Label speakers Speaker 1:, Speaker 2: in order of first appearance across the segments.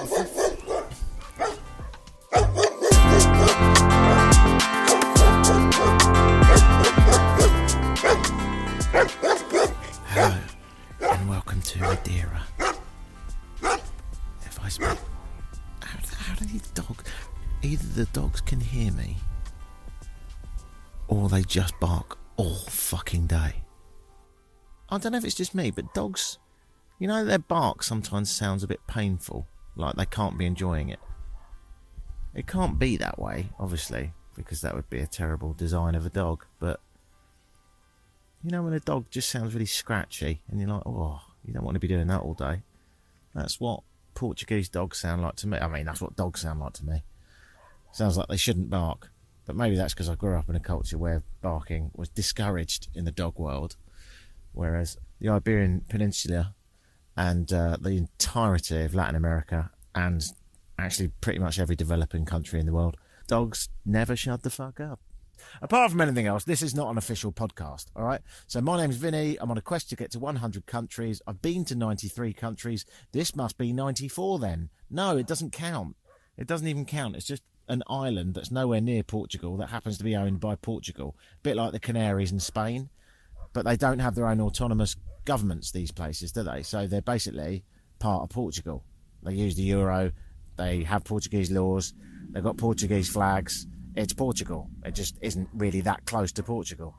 Speaker 1: Hello, and welcome to Madeira. If I speak, how do these dogs? Either the dogs can hear me, or they just bark all fucking day. I don't know if it's just me, but dogs, you know, their bark sometimes sounds a bit painful, like they can't be enjoying it. It can't be that way, obviously, because that would be a terrible design of a dog, but you know when a dog just sounds really scratchy and you're like, oh, you don't want to be doing that all day. That's what Portuguese dogs sound like to me. I mean, that's what dogs sound like to me. Sounds like they shouldn't bark. But maybe that's because I grew up in a culture where barking was discouraged in the dog world. Whereas the Iberian Peninsula and the entirety of Latin America and actually pretty much every developing country in the world, dogs never shut the fuck up. Apart from anything else, this is not an official podcast, all right? So my name's Vinny. I'm on a quest to get to 100 countries. I've been to 93 countries. This must be 94 then. No, it doesn't count. It doesn't even count. It's just an island that's nowhere near Portugal that happens to be owned by Portugal. A bit like the Canaries in Spain. But they don't have their own autonomous governments, these places, do they? So they're basically part of Portugal. They use the euro. They have Portuguese laws. They've got Portuguese flags. It's Portugal. It just isn't really that close to Portugal,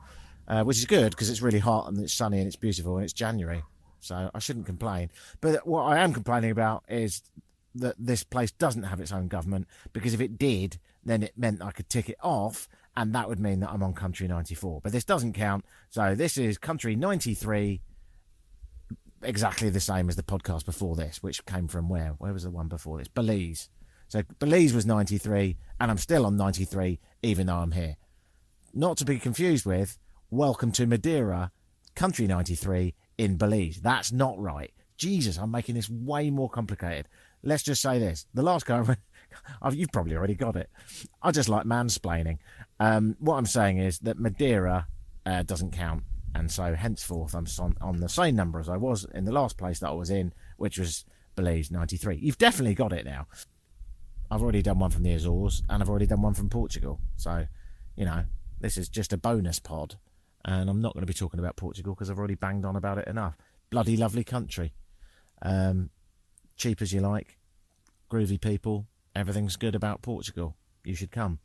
Speaker 1: which is good because it's really hot and it's sunny and it's beautiful and it's January. So I shouldn't complain. But what I am complaining about is that this place doesn't have its own government, because if it did, then it meant I could tick it off and that would mean that I'm on country 94. But this doesn't count. So this is country 93, exactly the same as the podcast before this, which came from where? Where was the one before this? Belize. So Belize was 93, and I'm still on 93, even though I'm here. Not to be confused with, welcome to Madeira, country 93 in Belize. That's not right. Jesus, I'm making this way more complicated. Let's just say this. The last guy, you've probably already got it. I just like mansplaining. What I'm saying is that Madeira doesn't count, and so henceforth I'm on the same number as I was in the last place that I was in, which was Belize, 93. You've definitely got it now. I've already done one from the Azores, and I've already done one from Portugal. So, you know, this is just a bonus pod. And I'm not going to be talking about Portugal because I've already banged on about it enough. Bloody lovely country. Cheap as you like. Groovy people. Everything's good about Portugal. You should come.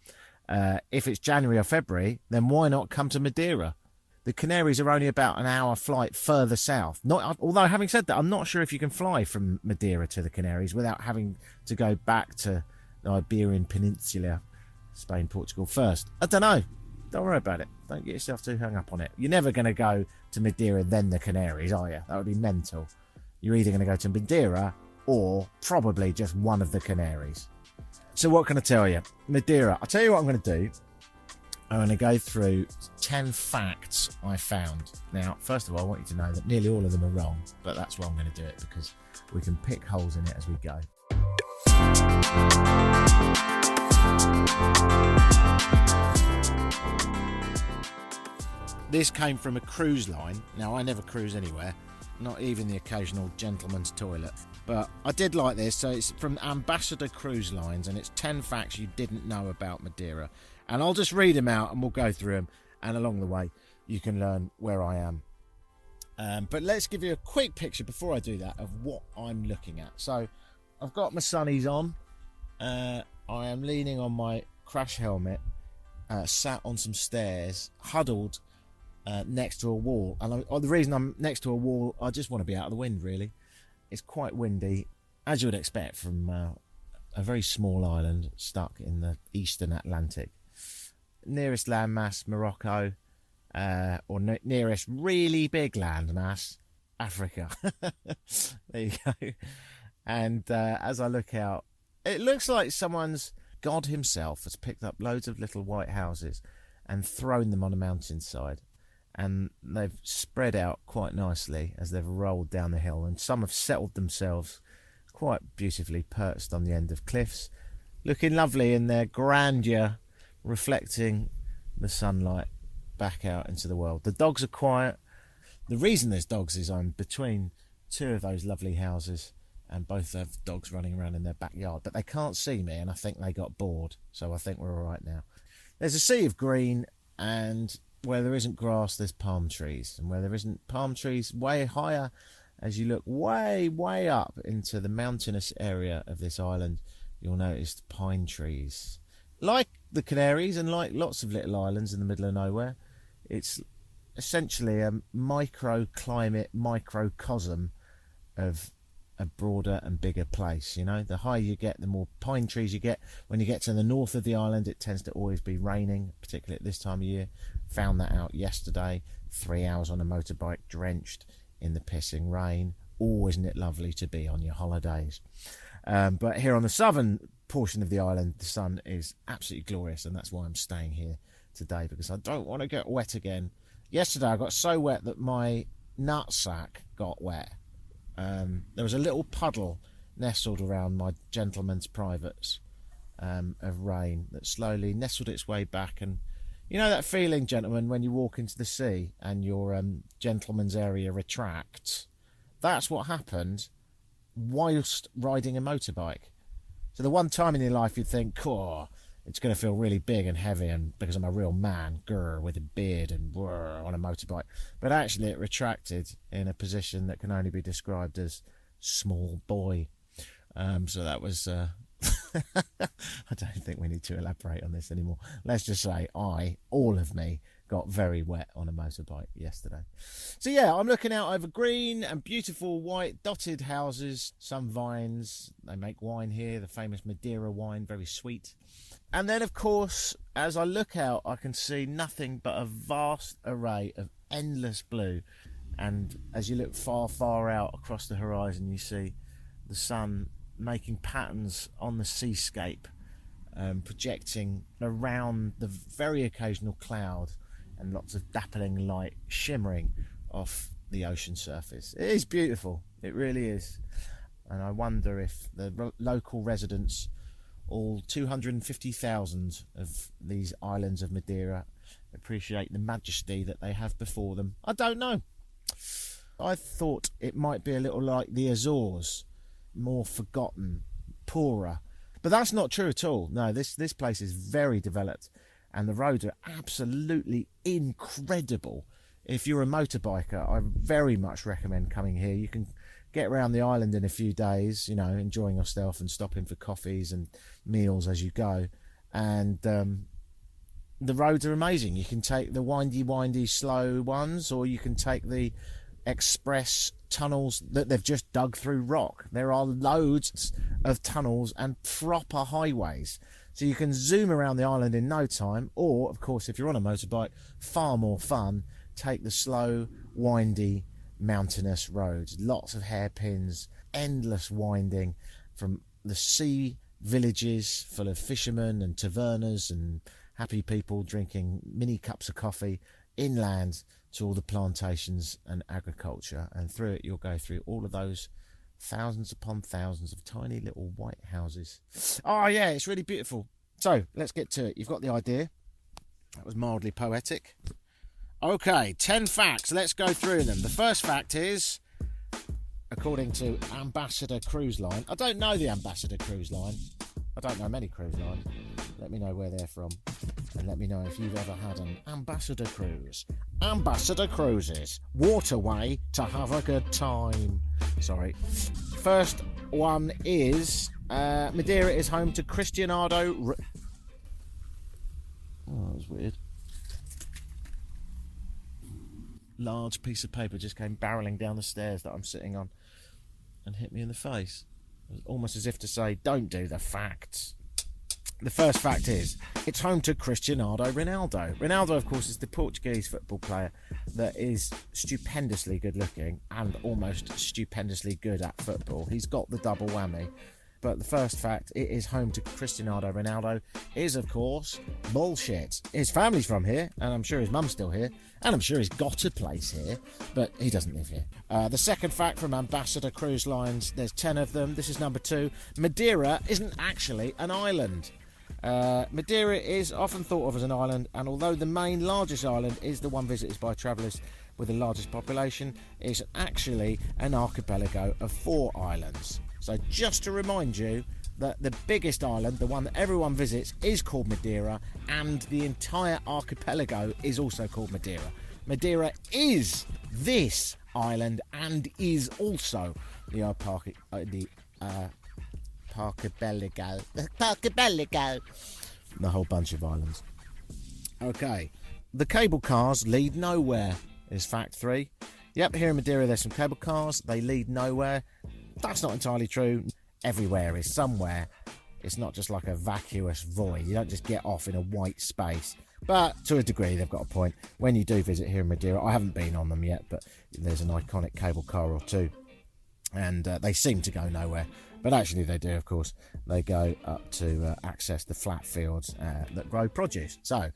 Speaker 1: If it's January or February, then why not come to Madeira? The Canaries are only about an hour flight further south. Although, having said that, I'm not sure if you can fly from Madeira to the Canaries without having to go back to the Iberian Peninsula, Spain, Portugal first. I don't know. Don't worry about it. Don't get yourself too hung up on it. You're never going to go to Madeira, then the Canaries, are you? That would be mental. You're either going to go to Madeira or probably just one of the Canaries. So what can I tell you? Madeira. I'll tell you what I'm going to do. I'm going to go through 10 facts I found. Now, first of all, I want you to know that nearly all of them are wrong, but that's why I'm going to do it, because we can pick holes in it as we go. This came from a cruise line. Now, I never cruise anywhere, not even the occasional gentleman's toilet. But I did like this. So it's from Ambassador Cruise Lines, and it's 10 facts you didn't know about Madeira. And I'll just read them out and we'll go through them. And along the way, you can learn where I am. But let's give you a quick picture before I do that of what I'm looking at. So I've got my sunnies on. I am leaning on my crash helmet, sat on some stairs, huddled next to a wall. And the reason I'm next to a wall, I just want to be out of the wind, really. It's quite windy, as you would expect from a very small island stuck in the eastern Atlantic. Nearest landmass, Morocco, or nearest really big landmass, Africa. There you go. And as I look out, it looks like God himself has picked up loads of little white houses and thrown them on a mountainside. And they've spread out quite nicely as they've rolled down the hill, and some have settled themselves quite beautifully perched on the end of cliffs, looking lovely in their grandeur, reflecting the sunlight back out into the world. The dogs are quiet. The reason there's dogs is I'm between two of those lovely houses, and both have dogs running around in their backyard. But they can't see me, and I think they got bored, so I think we're all right now. There's a sea of green, and where there isn't grass, there's palm trees. And where there isn't palm trees, way higher, as you look way up into the mountainous area of this island, you'll notice pine trees. Like the Canaries and like lots of little islands in the middle of nowhere, it's essentially a microclimate, microcosm of a broader and bigger place. You know, the higher you get, the more pine trees you get. When you get to the north of the island, it tends to always be raining, particularly at this time of year. Found that out yesterday. 3 hours on a motorbike, drenched in the pissing rain. Oh, isn't it lovely to be on your holidays? But here on the southern portion of the island, the sun is absolutely glorious, and that's why I'm staying here today, because I don't want to get wet again. Yesterday I got so wet that my nutsack got wet. There was a little puddle nestled around my gentleman's privates of rain that slowly nestled its way back. And you know that feeling, gentlemen, when you walk into the sea and your gentleman's area retracts? That's what happened whilst riding a motorbike. So the one time in your life you'd think, oh, it's going to feel really big and heavy, and because I'm a real man, with a beard and on a motorbike. But actually it retracted in a position that can only be described as small boy. So that was... I don't think we need to elaborate on this anymore. Let's just say all of me, got very wet on a motorbike yesterday. So yeah, I'm looking out over green and beautiful white dotted houses, some vines. They make wine here, the famous Madeira wine, very sweet. And then, of course, as I look out, I can see nothing but a vast array of endless blue. And as you look far out across the horizon, you see the sun making patterns on the seascape, projecting around the very occasional cloud, and lots of dappling light shimmering off the ocean surface. It is beautiful, it really is. And I wonder if the local residents, all 250,000 of these islands of Madeira, appreciate the majesty that they have before them. I don't know. I thought it might be a little like the Azores, more forgotten, poorer. But that's not true at all. No, this place is very developed, and the roads are absolutely incredible. If you're a motorbiker, I very much recommend coming here. You can get around the island in a few days, you know, enjoying yourself and stopping for coffees and meals as you go. And the roads are amazing. You can take the windy, slow ones, or you can take the express tunnels that they've just dug through rock. There are loads of tunnels and proper highways, so you can zoom around the island in no time. Or, of course, if you're on a motorbike, far more fun, take the slow, windy, mountainous roads. Lots of hairpins, endless winding from the sea villages full of fishermen and taverners and happy people drinking mini cups of coffee, inland to all the plantations and agriculture, and through it you'll go through all of those thousands upon thousands of tiny little white houses. Oh yeah, it's really beautiful. So let's get to it. You've got the idea. That was mildly poetic. Okay, 10 facts. Let's go through them. The first fact is, according to Ambassador Cruise Line, I don't know the Ambassador Cruise Line. I don't know many cruise lines. Let me know where they're from, and let me know if you've ever had an Ambassador cruise. Ambassador Cruises, waterway to have a good time. Sorry. First one is Madeira is home to Cristiano. Oh, that was weird. Large piece of paper just came barreling down the stairs that I'm sitting on and hit me in the face. It was almost as if to say, don't do the facts. The first fact is, it's home to Cristiano Ronaldo. Ronaldo, of course, is the Portuguese football player that is stupendously good looking and almost stupendously good at football. He's got the double whammy. But the first fact, it is home to Cristiano Ronaldo, is, of course, bullshit. His family's from here, and I'm sure his mum's still here, and I'm sure he's got a place here, but he doesn't live here. The second fact from Ambassador Cruise Lines, there's 10 of them. This is number 2. Madeira isn't actually an island. Madeira is often thought of as an island, and although the main largest island is the one visited by travellers with the largest population, it's actually an archipelago of 4 islands. So just to remind you that the biggest island, the one that everyone visits, is called Madeira, and the entire archipelago is also called Madeira. Madeira is this island and is also the archipelago, the whole bunch of islands. Okay, the cable cars lead nowhere is fact 3. Yep, here in Madeira there's some cable cars, they lead nowhere. That's not entirely true. Everywhere is somewhere. It's not just like a vacuous void. You don't just get off in a white space. But to a degree, they've got a point. When you do visit here in Madeira, I haven't been on them yet, but there's an iconic cable car or two. And they seem to go nowhere. But actually they do, of course. They go up to access the flat fields that grow produce. So,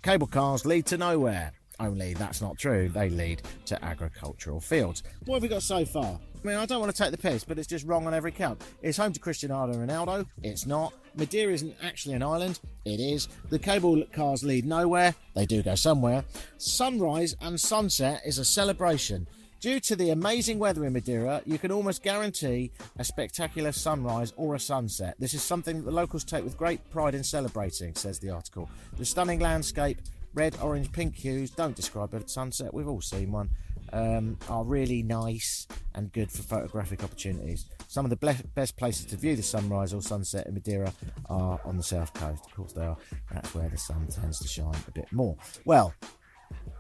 Speaker 1: cable cars lead to nowhere. Only that's not true. They lead to agricultural fields. What have we got so far? I mean, I don't want to take the piss, but it's just wrong on every count. It's home to Cristiano Ronaldo. It's not. Madeira isn't actually an island. It is. The cable cars lead nowhere. They do go somewhere. Sunrise and sunset is a celebration. Due to the amazing weather in Madeira, you can almost guarantee a spectacular sunrise or a sunset. This is something that the locals take with great pride in celebrating, says the article. The stunning landscape, red, orange, pink hues, don't describe a sunset, we've all seen one, are really nice and good for photographic opportunities. Some of the best places to view the sunrise or sunset in Madeira are on the south coast. Of course they are. That's where the sun tends to shine a bit more. Well,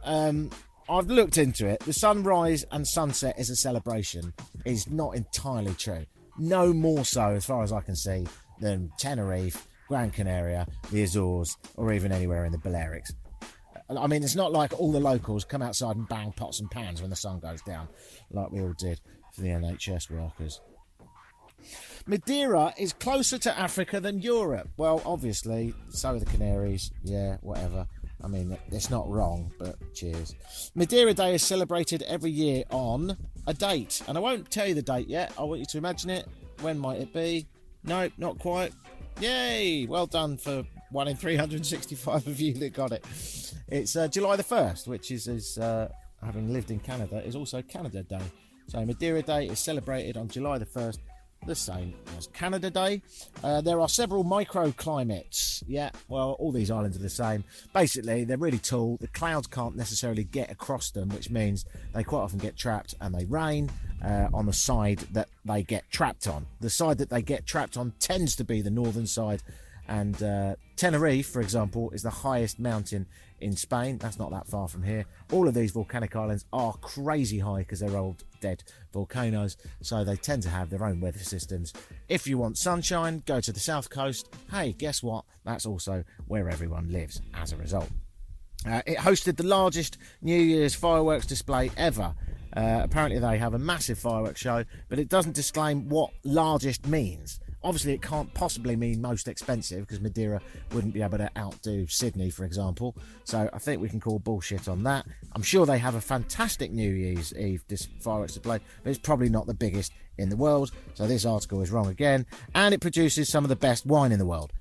Speaker 1: I've looked into it. The sunrise and sunset is a celebration is not entirely true. No more so, as far as I can see, than Tenerife, Gran Canaria, the Azores, or even anywhere in the Balearics. I mean, it's not like all the locals come outside and bang pots and pans when the sun goes down, like we all did for the NHS workers. Madeira is closer to Africa than Europe. Well, obviously, so are the Canaries. Yeah, whatever. I mean, it's not wrong, but cheers. Madeira Day is celebrated every year on a date. And I won't tell you the date yet. I want you to imagine it. When might it be? No, not quite. Yay! Well done for 1 in 365 of you that got it. It's July the 1st, which is having lived in Canada, is also Canada Day. So Madeira Day is celebrated on July the 1st, the same as Canada Day. There are several microclimates. Yeah, well, all these islands are the same. Basically, they're really tall. The clouds can't necessarily get across them, which means they quite often get trapped and they rain on the side that they get trapped on. The side that they get trapped on tends to be the northern side. And Tenerife, for example, is the highest mountain in Spain. That's not that far from here. All of these volcanic islands are crazy high because they're old dead volcanoes, so they tend to have their own weather systems. If you want sunshine, go to the south coast. Hey, guess what? That's also where everyone lives as a result. It hosted the largest New Year's fireworks display ever. Apparently they have a massive fireworks show, but it doesn't disclaim what largest means. Obviously, it can't possibly mean most expensive because Madeira wouldn't be able to outdo Sydney, for example. So I think we can call bullshit on that. I'm sure they have a fantastic New Year's Eve fireworks display, but it's probably not the biggest in the world. So this article is wrong again. And it produces some of the best wine in the world.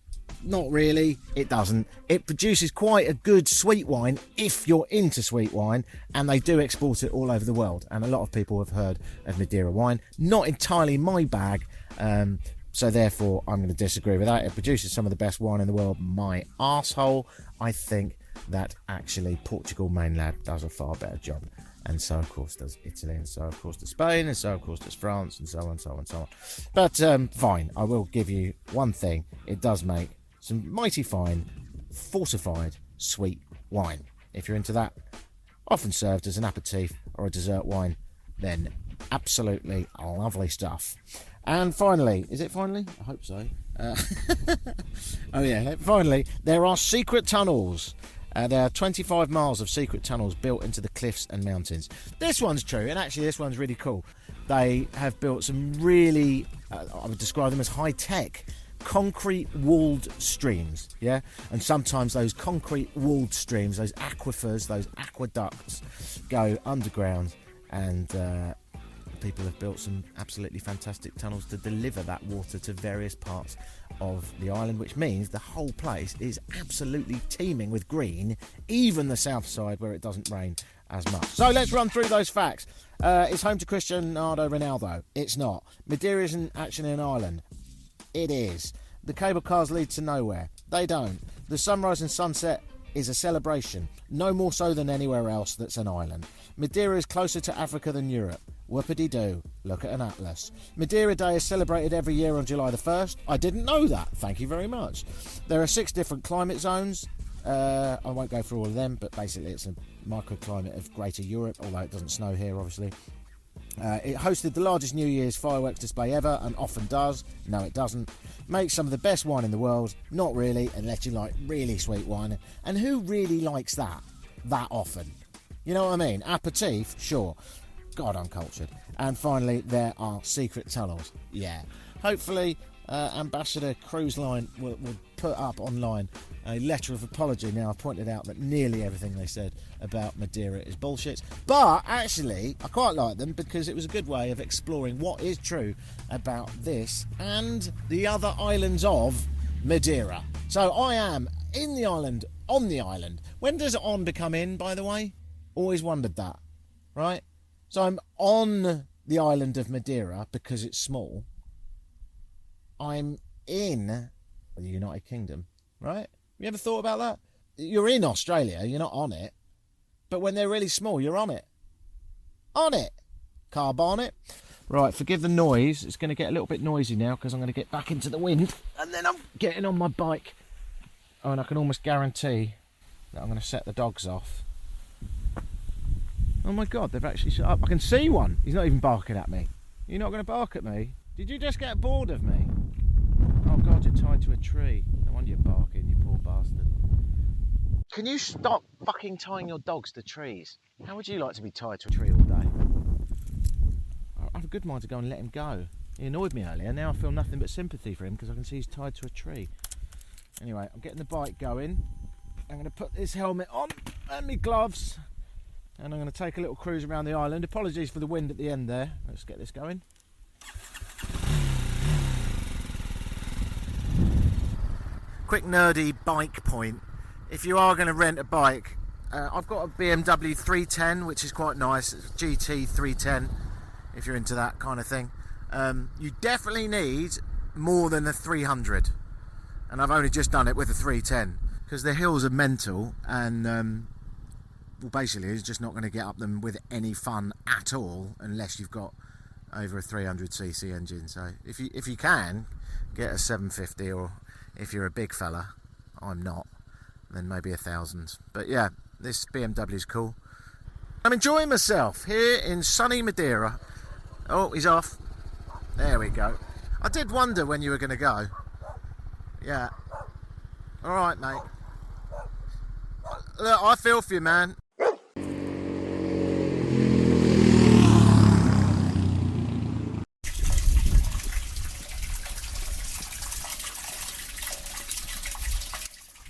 Speaker 1: Not really, it doesn't. It produces quite a good sweet wine if you're into sweet wine, and they do export it all over the world. And a lot of people have heard of Madeira wine. Not entirely my bag. So therefore, I'm going to disagree with that. It produces some of the best wine in the world. My arsehole. I think that actually Portugal mainland does a far better job. And so, of course, does Italy, and so, of course, does Spain, and so, of course, does France, and so on, so on, so on. But fine, I will give you one thing. It does make some mighty fine, fortified, sweet wine. If you're into that, often served as an aperitif or a dessert wine, then absolutely lovely stuff. And finally, is it finally? I hope so. Oh yeah, finally, there are secret tunnels. There are 25 miles of secret tunnels built into the cliffs and mountains. This one's true, and actually this one's really cool. They have built some really, I would describe them as high-tech, concrete walled streams, yeah? And sometimes those concrete walled streams, those aquifers, those aqueducts, go underground, and people have built some absolutely fantastic tunnels to deliver that water to various parts of the island, which means the whole place is absolutely teeming with green, even the south side where it doesn't rain as much. So let's run through those facts. It's home to Cristiano Ronaldo. It's not. Madeira isn't actually an island. It is. The cable cars lead to nowhere. They don't. The sunrise and sunset is a celebration, no more so than anywhere else that's an island. Madeira is closer to Africa than Europe. Whoopity-doo. Look at an atlas. Madeira Day is celebrated every year on July the 1st. I didn't know that. Thank you very much. There are 6 different climate zones. I won't go through all of them, but basically it's a microclimate of Greater Europe, although it doesn't snow here, obviously. It hosted the largest New Year's fireworks display ever, and often does. No, it doesn't. Makes some of the best wine in the world. Not really, unless you like really sweet wine. And who really likes that often? You know what I mean? Aperitif, sure. God, I'm cultured. And finally, there are secret tunnels. Yeah. Hopefully, Ambassador Cruise Line will put up online a letter of apology. Now, I've pointed out that nearly everything they said about Madeira is bullshit. But, actually, I quite like them because it was a good way of exploring what is true about this and the other islands of Madeira. So, I am in the island, on the island. When does on become in, by the way? Always wondered that, right? So, I'm on the island of Madeira because it's small. I'm in the United Kingdom, right? You ever thought about that? You're in Australia, you're not on it. But when they're really small, you're on it. On it. Carb on it. Right, forgive the noise. It's going to get a little bit noisy now because I'm going to get back into the wind. And then I'm getting on my bike. Oh, and I can almost guarantee that I'm going to set the dogs off. Oh my God, they've actually shut up. I can see one. He's not even barking at me. You're not going to bark at me? Did you just get bored of me? Oh God, you're tied to a tree. No wonder you're barking, you poor bastard. Can you stop fucking tying your dogs to trees? How would you like to be tied to a tree all day? I have a good mind to go and let him go. He annoyed me earlier. Now I feel nothing but sympathy for him because I can see he's tied to a tree. Anyway, I'm getting the bike going. I'm going to put this helmet on and my gloves. And I'm going to take a little cruise around the island. Apologies for the wind at the end there. Let's get this going. Quick nerdy bike point. If you are going to rent a bike, I've got a BMW 310, which is quite nice. It's a GT 310, if you're into that kind of thing. You definitely need more than a 300, and I've only just done it with a 310 because the hills are mental, and well, basically, it's just not going to get up them with any fun at all unless you've got over a 300cc engine. So if you can get a 750, or if you're a big fella, I'm not, then maybe 1,000. But yeah, this BMW is cool. I'm enjoying myself here in sunny Madeira. Oh, he's off. There we go. I did wonder when you were going to go. Yeah. All right, mate. Look, I feel for you, man.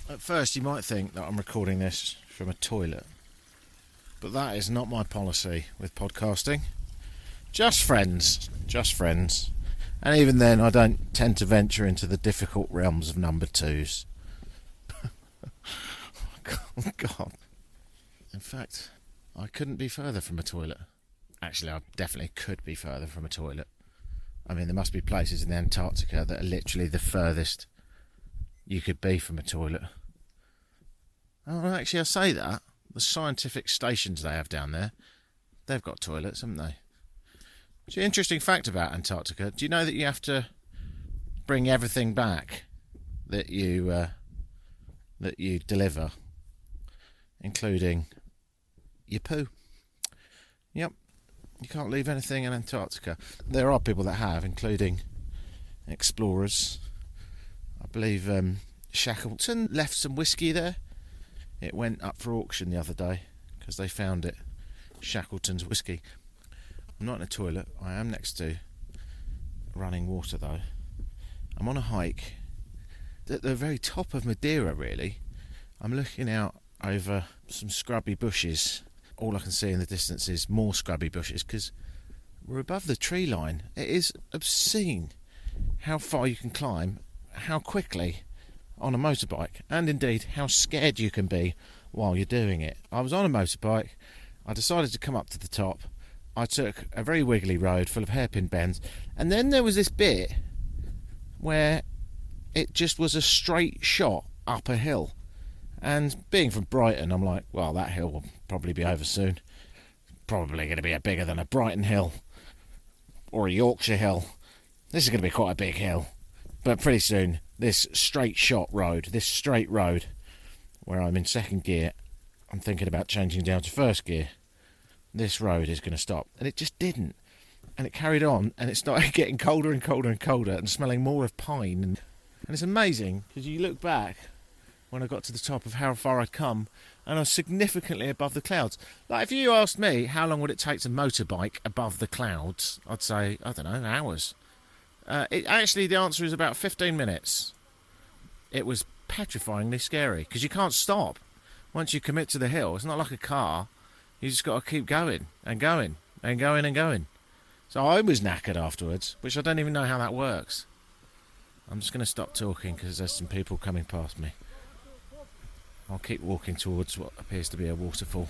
Speaker 1: At first you might think that I'm recording this from a toilet, but that is not my policy with podcasting. Just friends, and even then I don't tend to venture into the difficult realms of number twos. Oh God. In fact, I couldn't be further from a toilet. Actually, I definitely could be further from a toilet. I mean, there must be places in Antarctica that are literally the furthest you could be from a toilet. Oh, actually, I say that. The scientific stations they have down there, they've got toilets, haven't they? It's an interesting fact about Antarctica. Do you know that you have to bring everything back that you deliver, including your poo? Yep. You can't leave anything in Antarctica. There are people that have, including explorers. I believe Shackleton left some whiskey there. It went up for auction the other day because they found it. Shackleton's whiskey. I'm not in a toilet. I am next to running water though. I'm on a hike at the very top of Madeira, really. I'm looking out over some scrubby bushes. All I can see in the distance is more scrubby bushes because we're above the tree line. It is obscene how far you can climb, how quickly on a motorbike, and indeed how scared you can be while you're doing it. I was on a motorbike I decided to come up to the top. I took a very wiggly road full of hairpin bends, and then there was this bit where it just was a straight shot up a hill. And being from Brighton, I'm like, well, that hill will probably be over soon. Probably going to be bigger than a Brighton hill or a Yorkshire hill. This is going to be quite a big hill. But pretty soon, this straight shot road, this straight road, where I'm in second gear, I'm thinking about changing down to first gear. This road is going to stop. And it just didn't. And it carried on, and it started getting colder and colder and colder and smelling more of pine. And it's amazing, because you look back when I got to the top of how far I'd come, and I was significantly above the clouds. Like, if you asked me how long would it take to motorbike above the clouds, I'd say, I don't know, hours. The answer is about 15 minutes. It was petrifyingly scary, because you can't stop. Once you commit to the hill, it's not like a car. You just got to keep going and going and going and going. So I was knackered afterwards, which I don't even know how that works. I'm just going to stop talking because there's some people coming past me. I'll keep walking towards what appears to be a waterfall.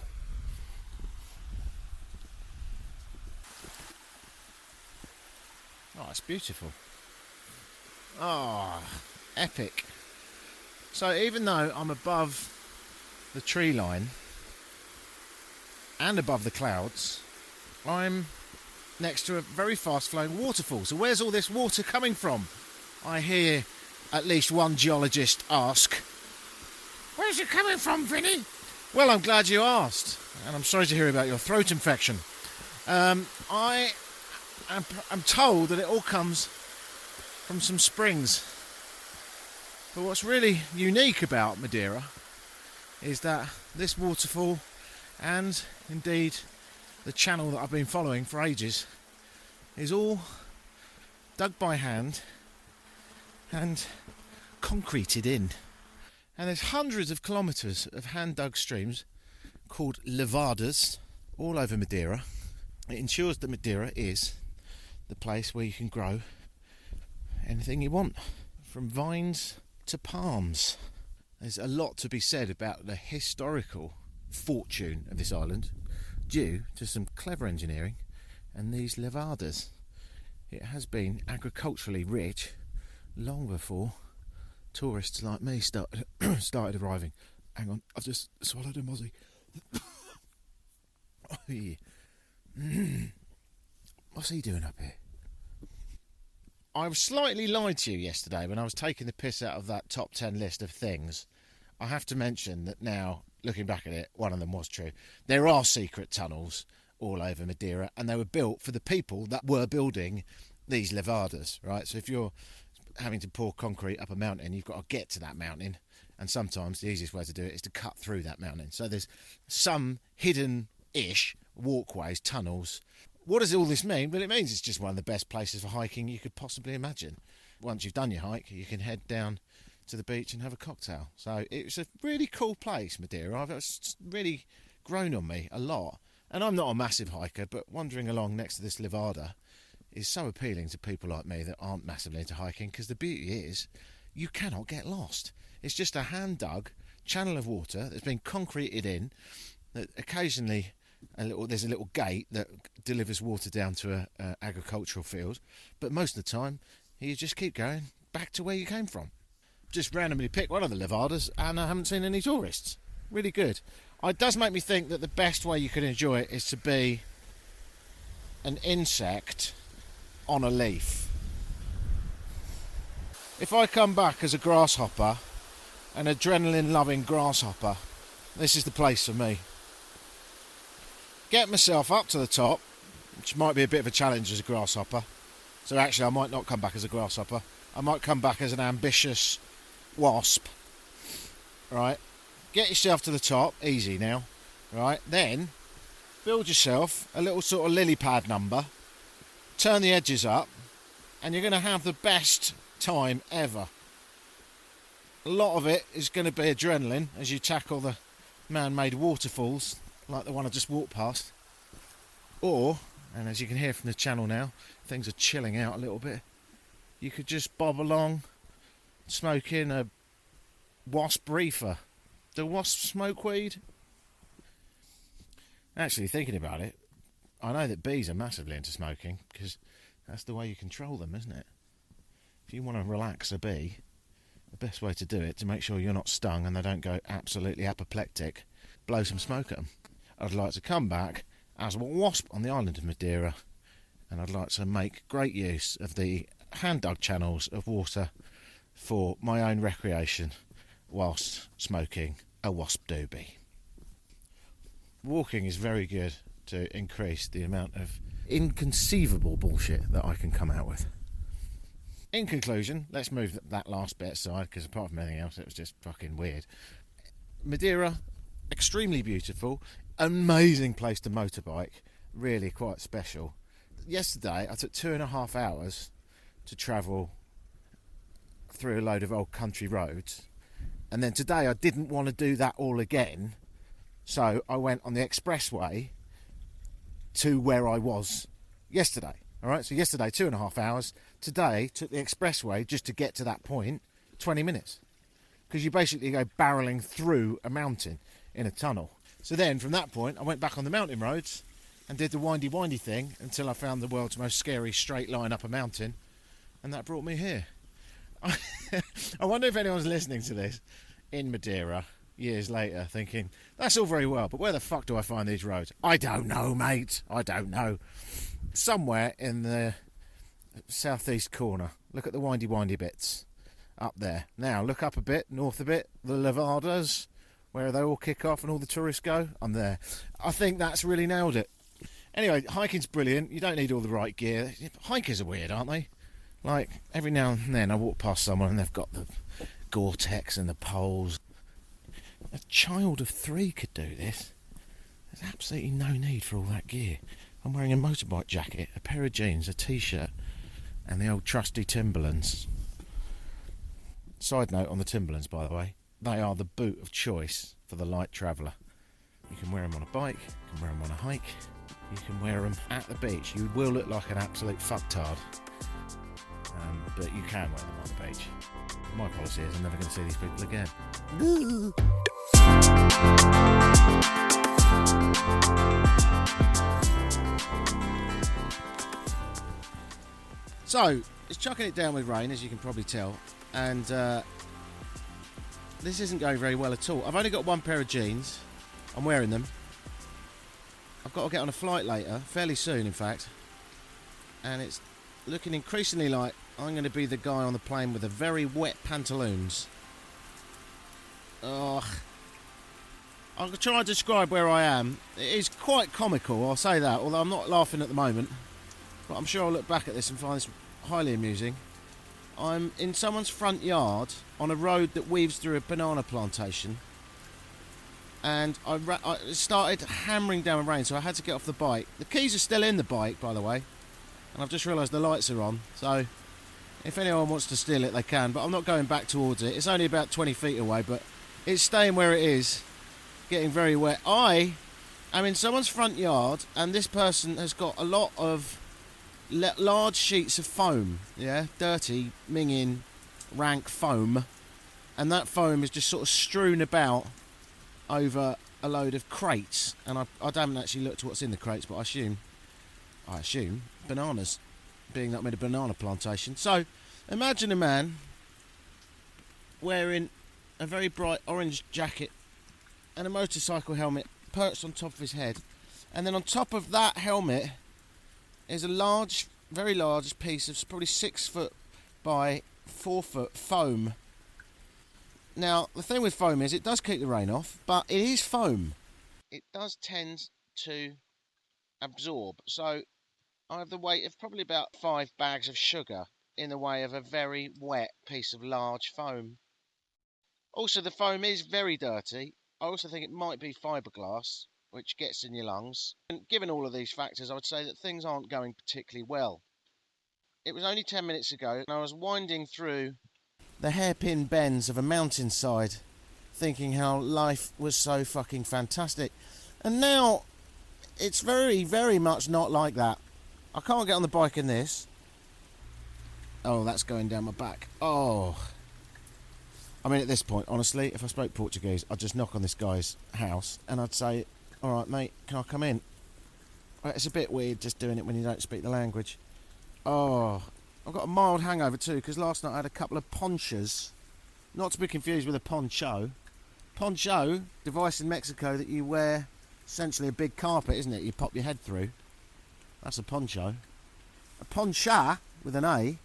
Speaker 1: Oh, it's beautiful. Oh, epic. So even though I'm above the tree line and above the clouds, I'm next to a very fast flowing waterfall. So where's all this water coming from? I hear at least one geologist ask. Where's it coming from, Vinny? Well, I'm glad you asked, and I'm sorry to hear about your throat infection. I'm told that it all comes from some springs. But what's really unique about Madeira is that this waterfall, and indeed the channel that I've been following for ages, is all dug by hand and concreted in. And there's hundreds of kilometres of hand-dug streams called levadas all over Madeira. It ensures that Madeira is the place where you can grow anything you want, from vines to palms. There's a lot to be said about the historical fortune of this island due to some clever engineering and these levadas. It has been agriculturally rich long before tourists like me started arriving. Hang on, I've just swallowed a mozzie. Oh, yeah. What's he doing up here? I was slightly lied to you yesterday when I was taking the piss out of that top 10 list of things. I have to mention that now, looking back at it, one of them was true. There are secret tunnels all over Madeira, and they were built for the people that were building these levadas, right? So if you're having to pour concrete up a mountain, you've got to get to that mountain, and sometimes the easiest way to do it is to cut through that mountain. So there's some hidden-ish walkways, tunnels. What does all this mean? Well, it means it's just one of the best places for hiking you could possibly imagine. Once you've done your hike, you can head down to the beach and have a cocktail. So it's a really cool place, Madeira. It's really grown on me a lot. And I'm not a massive hiker, but wandering along next to this levada is so appealing to people like me that aren't massively into hiking, because the beauty is you cannot get lost. It's just a hand-dug channel of water that's been concreted in, that occasionally there's a little gate that delivers water down to a agricultural field, but most of the time you just keep going back to where you came from. Just randomly pick one of the levadas and I haven't seen any tourists. Really good. It does make me think that the best way you could enjoy it is to be an insect on a leaf. If I come back as a grasshopper, an adrenaline-loving grasshopper, this is the place for me. Get myself up to the top, which might be a bit of a challenge as a grasshopper. So actually I might not come back as a grasshopper. I might come back as an ambitious wasp. Right? Get yourself to the top, easy now. Right? Then build yourself a little sort of lily pad number. Turn the edges up, and you're going to have the best time ever. A lot of it is going to be adrenaline as you tackle the man-made waterfalls like the one I just walked past. Or, and as you can hear from the channel now, things are chilling out a little bit, you could just bob along smoking a wasp reefer. Do wasps smoke weed? Actually, thinking about it, I know that bees are massively into smoking because that's the way you control them, isn't it? If you want to relax a bee, the best way to do it, to make sure you're not stung and they don't go absolutely apoplectic, blow some smoke at them. I'd like to come back as a wasp on the island of Madeira, and I'd like to make great use of the hand-dug channels of water for my own recreation whilst smoking a wasp doobie. Walking is very good to increase the amount of inconceivable bullshit that I can come out with. In conclusion, let's move that last bit aside, because apart from anything else, it was just fucking weird. Madeira, extremely beautiful, amazing place to motorbike, really quite special. Yesterday, I took 2.5 hours to travel through a load of old country roads, and then today I didn't want to do that all again, so I went on the expressway to where I was yesterday. Alright, so yesterday 2.5 hours, today took the expressway just to get to that point 20 minutes, because you basically go barrelling through a mountain in a tunnel. So then from that point I went back on the mountain roads and did the windy thing until I found the world's most scary straight line up a mountain, and that brought me here. I wonder if anyone's listening to this in Madeira years later thinking, that's all very well, but where the fuck do I find these roads? I don't know, mate. I don't know. Somewhere in the southeast corner. Look at the windy bits up there. Now look up a bit, north a bit, the Levadas, where they all kick off and all the tourists go. I'm there. I think that's really nailed it. Anyway, hiking's brilliant. You don't need all the right gear. Hikers are weird, aren't they? Like, every now and then I walk past someone and they've got the Gore-Tex and the poles. A child of 3 could do this. There's absolutely no need for all that gear. I'm wearing a motorbike jacket, a pair of jeans, a t-shirt, and the old trusty Timberlands. Side note on the Timberlands, by the way, they are the boot of choice for the light traveller. You can wear them on a bike, you can wear them on a hike, you can wear them at the beach. You will look like an absolute fucktard, but you can wear them on the beach. My policy is I'm never going to see these people again. So, it's chucking it down with rain, as you can probably tell, and this isn't going very well at all. I've only got one pair of jeans. I'm wearing them. I've got to get on a flight later, fairly soon in fact, and it's looking increasingly like I'm going to be the guy on the plane with the very wet pantaloons. Ugh. I'll try to describe where I am. It is quite comical, I'll say that, although I'm not laughing at the moment. But I'm sure I'll look back at this and find this highly amusing. I'm in someone's front yard on a road that weaves through a banana plantation. And I started hammering down with rain, so I had to get off the bike. The keys are still in the bike, by the way. And I've just realised the lights are on, so if anyone wants to steal it, they can. But I'm not going back towards it. It's only about 20 feet away, but it's staying where it is, getting very wet. I am in someone's front yard, and this person has got a lot of large sheets of foam, yeah, dirty, minging, rank foam, and that foam is just sort of strewn about over a load of crates, and I haven't actually looked at what's in the crates, but I assume bananas, being that I'm in a banana plantation. So imagine a man wearing a very bright orange jacket and a motorcycle helmet perched on top of his head, and then on top of that helmet is a large, very large piece of probably 6 foot by 4 foot foam. Now the thing with foam is it does keep the rain off, but it is foam. It does tend to absorb, so I have the weight of probably about 5 bags of sugar in the way of a very wet piece of large foam. Also, the foam is very dirty. I also think it might be fiberglass, which gets in your lungs. And given all of these factors, I would say that things aren't going particularly well. It was only 10 minutes ago, and I was winding through the hairpin bends of a mountainside, thinking how life was so fucking fantastic. And now, it's very, very much not like that. I can't get on the bike in this. Oh, that's going down my back. Oh. I mean, at this point, honestly, if I spoke Portuguese, I'd just knock on this guy's house and I'd say, Alright, mate, can I come in? It's a bit weird just doing it when you don't speak the language. Oh, I've got a mild hangover too, because last night I had a couple of ponchas. Not to be confused with a poncho. Poncho, device in Mexico that you wear, essentially a big carpet, isn't it? You pop your head through. That's a poncho. A poncha, with an A,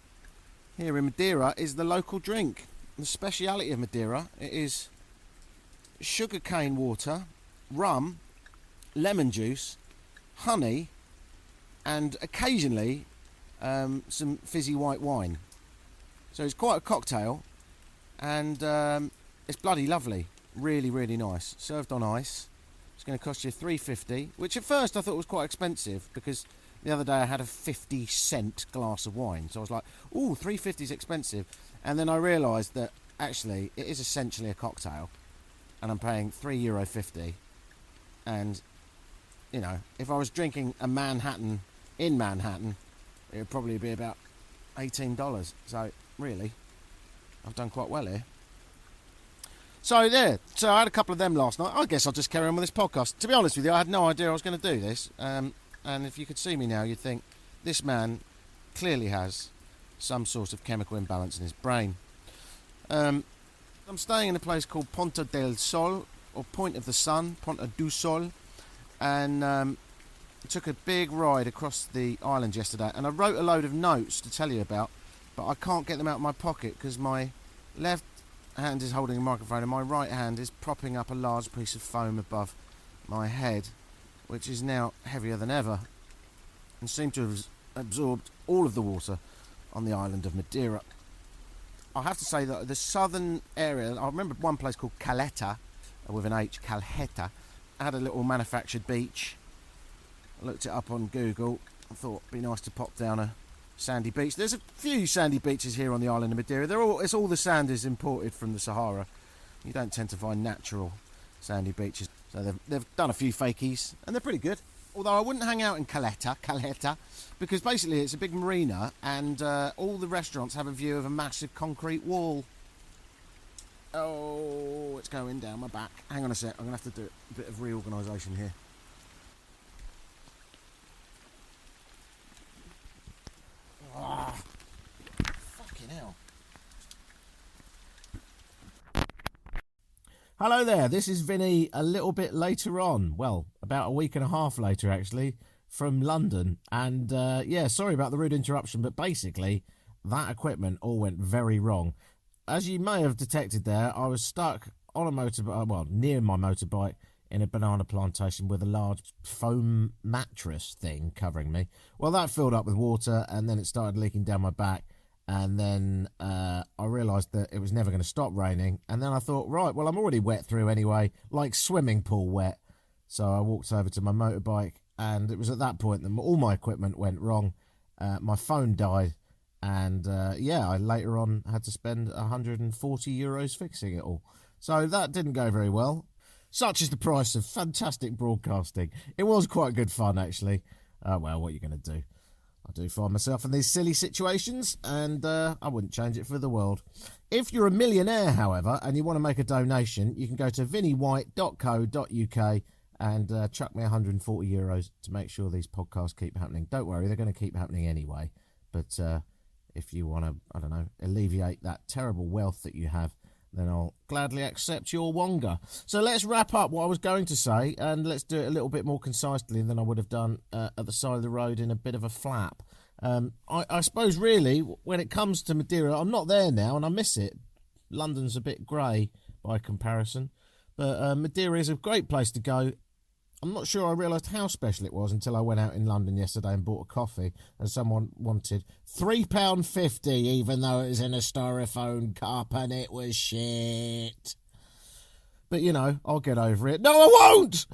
Speaker 1: here in Madeira, is the local drink. The speciality of Madeira, it is sugarcane water, rum, lemon juice, honey, and occasionally some fizzy white wine. So it's quite a cocktail, and it's bloody lovely. Really, really nice. Served on ice. It's going to cost you $3.50, which at first I thought was quite expensive, because the other day I had a 50-cent glass of wine. So I was like, ooh, $3.50 is expensive. And then I realised that actually it is essentially a cocktail, and I'm paying €3.50. And, you know, if I was drinking a Manhattan in Manhattan, it would probably be about $18. So, really, I've done quite well here. So, there. So, I had a couple of them last night. I guess I'll just carry on with this podcast. To be honest with you, I had no idea I was going to do this. And if you could see me now, you'd think this man clearly has some sort of chemical imbalance in his brain. I'm staying in a place called Ponta del Sol, or Point of the Sun, Ponta do Sol, and took a big ride across the island yesterday, and I wrote a load of notes to tell you about, but I can't get them out of my pocket because my left hand is holding a microphone and my right hand is propping up a large piece of foam above my head, which is now heavier than ever and seemed to have absorbed all of the water on the island of Madeira. I have to say that the southern area, I remember one place called Calheta, with an H, Calheta, had a little manufactured beach. I looked it up on Google. I thought it'd be nice to pop down a sandy beach. There's a few sandy beaches here on the island of Madeira. It's all the sand is imported from the Sahara. You don't tend to find natural sandy beaches. So they've done a few fakies, and they're pretty good. Although I wouldn't hang out in Calheta, because basically it's a big marina, and all the restaurants have a view of a massive concrete wall. Oh, it's going down my back. Hang on a sec, I'm going to have to do a bit of reorganisation here. Oh, fucking hell. Hello there, this is Vinny a little bit later on. Well, about a week and a half later, actually, from London. And, yeah, sorry about the rude interruption, but basically, that equipment all went very wrong. As you may have detected there, I was stuck on a motorbike, well, near my motorbike, in a banana plantation with a large foam mattress thing covering me. Well, that filled up with water, and then it started leaking down my back. And then I realised that it was never going to stop raining. And then I thought, right, well, I'm already wet through anyway, like swimming pool wet. So I walked over to my motorbike, and it was at that point that all my equipment went wrong. My phone died. And, yeah, I later on had to spend €140 fixing it all. So that didn't go very well. Such is the price of fantastic broadcasting. It was quite good fun, actually. Well, what are you going to do? I do find myself in these silly situations, and I wouldn't change it for the world. If you're a millionaire, however, and you want to make a donation, you can go to vinnywhite.co.uk and chuck me €140 to make sure these podcasts keep happening. Don't worry, they're going to keep happening anyway. But if you want to, I don't know, alleviate that terrible wealth that you have, then I'll gladly accept your wonga. So let's wrap up what I was going to say, and let's do it a little bit more concisely than I would have done at the side of the road in a bit of a flap. I suppose, really, when it comes to Madeira, I'm not there now, and I miss it. London's a bit grey by comparison, but Madeira is a great place to go. I'm not sure I realised how special it was until I went out in London yesterday and bought a coffee, and someone wanted £3.50, even though it was in a styrofoam cup and it was shit. But, you know, I'll get over it. No, I won't!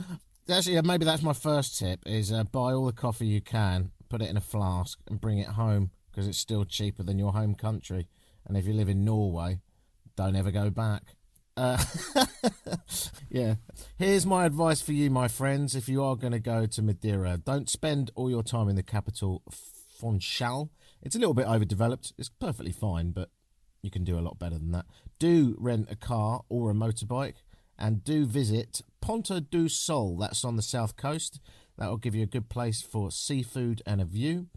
Speaker 1: Actually, maybe that's my first tip, is buy all the coffee you can, put it in a flask and bring it home, because it's still cheaper than your home country. And if you live in Norway, don't ever go back. Yeah. Here's my advice for you, my friends. If you are going to go to Madeira, don't spend all your time in the capital, Funchal. It's a little bit overdeveloped. It's perfectly fine, but you can do a lot better than that. Do rent a car or a motorbike, and do visit Ponta do Sol. That's on the south coast. That will give you a good place for seafood and a view.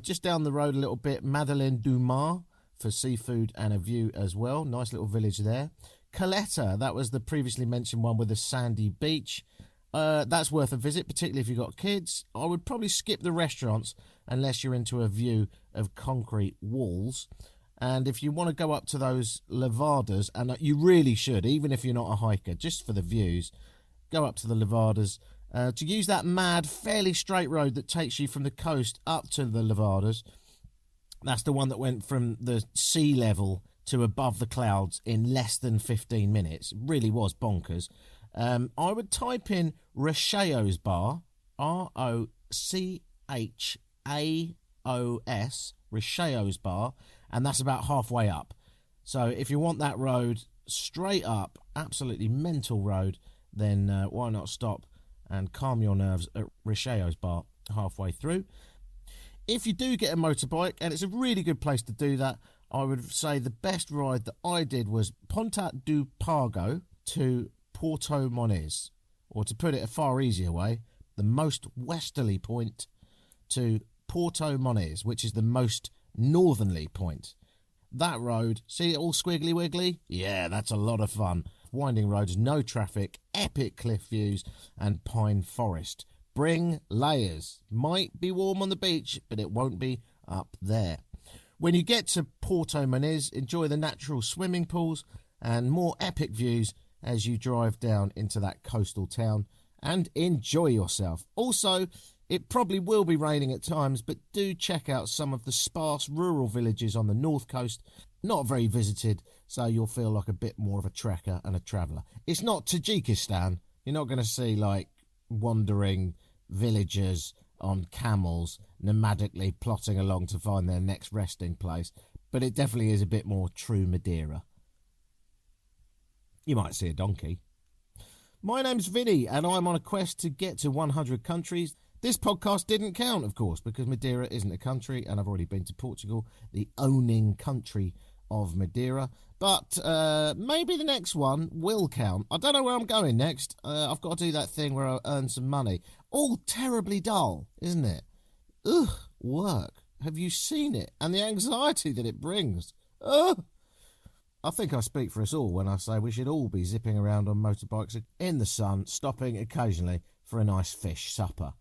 Speaker 1: Just down the road a little bit, Madeleine du Mar for seafood and a view as well. Nice little village there. Caleta, that was the previously mentioned one with the sandy beach. That's worth a visit, particularly if you've got kids. I would probably skip the restaurants unless you're into a view of concrete walls. And if you want to go up to those levadas, and you really should, even if you're not a hiker, just for the views, go up to the levadas. To use that mad, fairly straight road that takes you from the coast up to the levadas. That's the one that went from the sea level to above the clouds in less than 15 minutes. It really was bonkers. I would type in Rocheo's Bar, Rochaos, Rocheo's Bar, and that's about halfway up. So if you want that road straight up, absolutely mental road, then why not stop and calm your nerves at Rocheo's Bar halfway through. If you do get a motorbike, and it's a really good place to do that, I would say the best ride that I did was Ponta do Pago to Porto Moniz, or to put it a far easier way, the most westerly point to Porto Moniz, which is the most northerly point. That road, see it all squiggly wiggly? Yeah, that's a lot of fun. Winding roads, no traffic, epic cliff views, and pine forest. Bring layers. Might be warm on the beach, but it won't be up there. When you get to Porto Moniz, enjoy the natural swimming pools and more epic views as you drive down into that coastal town, and enjoy yourself. Also, it probably will be raining at times, but do check out some of the sparse rural villages on the north coast. Not very visited, so you'll feel like a bit more of a trekker and a traveller. It's not Tajikistan. You're not going to see like wandering villagers on camels nomadically plotting along to find their next resting place, but it definitely is a bit more true Madeira. You might see a donkey. My name's Vinny, and I'm on a quest to get to 100 countries. This podcast didn't count, of course, because Madeira isn't a country, and I've already been to Portugal, the owning country of Madeira. But maybe the next one will count. I don't know where I'm going next. I've got to do that thing where I earn some money. All terribly dull, isn't it? Ugh, work. Have you seen it? And the anxiety that it brings. Ugh. I think I speak for us all when I say we should all be zipping around on motorbikes in the sun, stopping occasionally for a nice fish supper.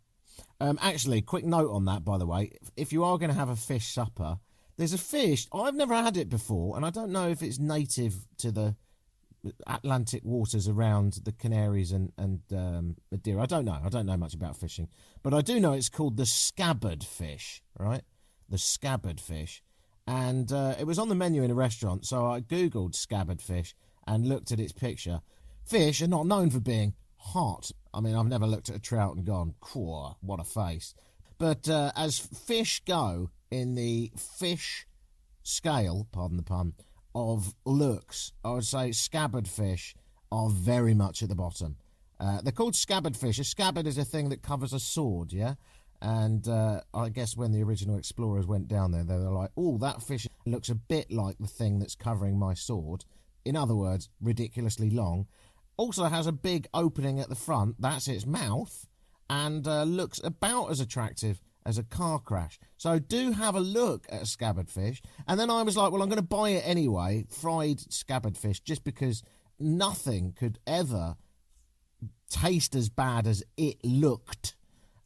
Speaker 1: Actually, quick note on that, by the way. If you are going to have a fish supper, there's a fish. I've never had it before, and I don't know if it's native to the Atlantic waters around the Canaries and Madeira. I don't know. I don't know much about fishing. But I do know it's called the scabbard fish, right? The scabbard fish. And it was on the menu in a restaurant, so I googled scabbard fish and looked at its picture. Fish are not known for being hot. I mean, I've never looked at a trout and gone, "Cool, what a face." But as fish go in the fish scale, pardon the pun, of looks, I would say scabbard fish are very much at the bottom. They're called scabbard fish. A scabbard is a thing that covers a sword, yeah? And I guess when the original explorers went down there, they were like, "Oh, that fish looks a bit like the thing that's covering my sword." In other words, ridiculously long. Also has a big opening at the front. That's its mouth. And looks about as attractive as a car crash. So do have a look at a scabbard fish. And then I was like, well, I'm going to buy it anyway, fried scabbard fish, just because nothing could ever taste as bad as it looked.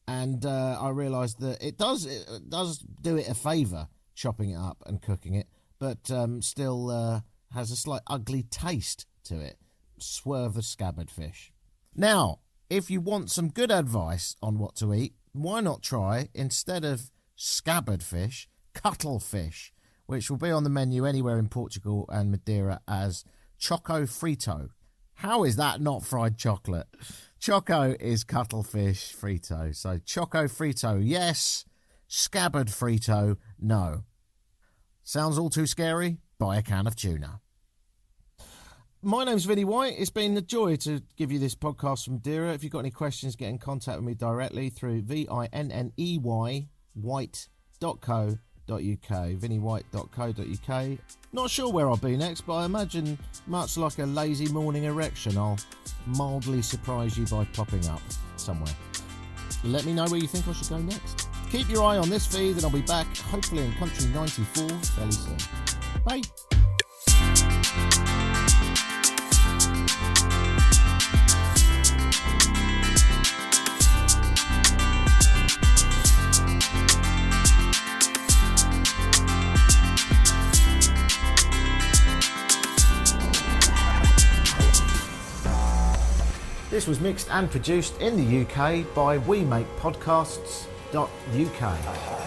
Speaker 1: And I realised that it does do it a favour, chopping it up and cooking it, but still has a slight ugly taste to it. Swerve the scabbard fish. Now, if you want some good advice on what to eat, why not try, instead of scabbard fish, cuttlefish, which will be on the menu anywhere in Portugal and Madeira as choco frito. How is that not fried chocolate? Choco is cuttlefish frito. So choco frito, yes. Scabbard frito, no. Sounds all too scary? Buy a can of tuna. My name's Vinny White. It's been a joy to give you this podcast from Madeira. If you've got any questions, get in contact with me directly through VINNEY white.co.uk. vinnywhite.co.uk. Not sure where I'll be next, but I imagine, much like a lazy morning erection, I'll mildly surprise you by popping up somewhere. Let me know where you think I should go next. Keep your eye on this feed and I'll be back, hopefully in country 94, fairly soon. Bye! This was mixed and produced in the UK by WeMakePodcasts.uk.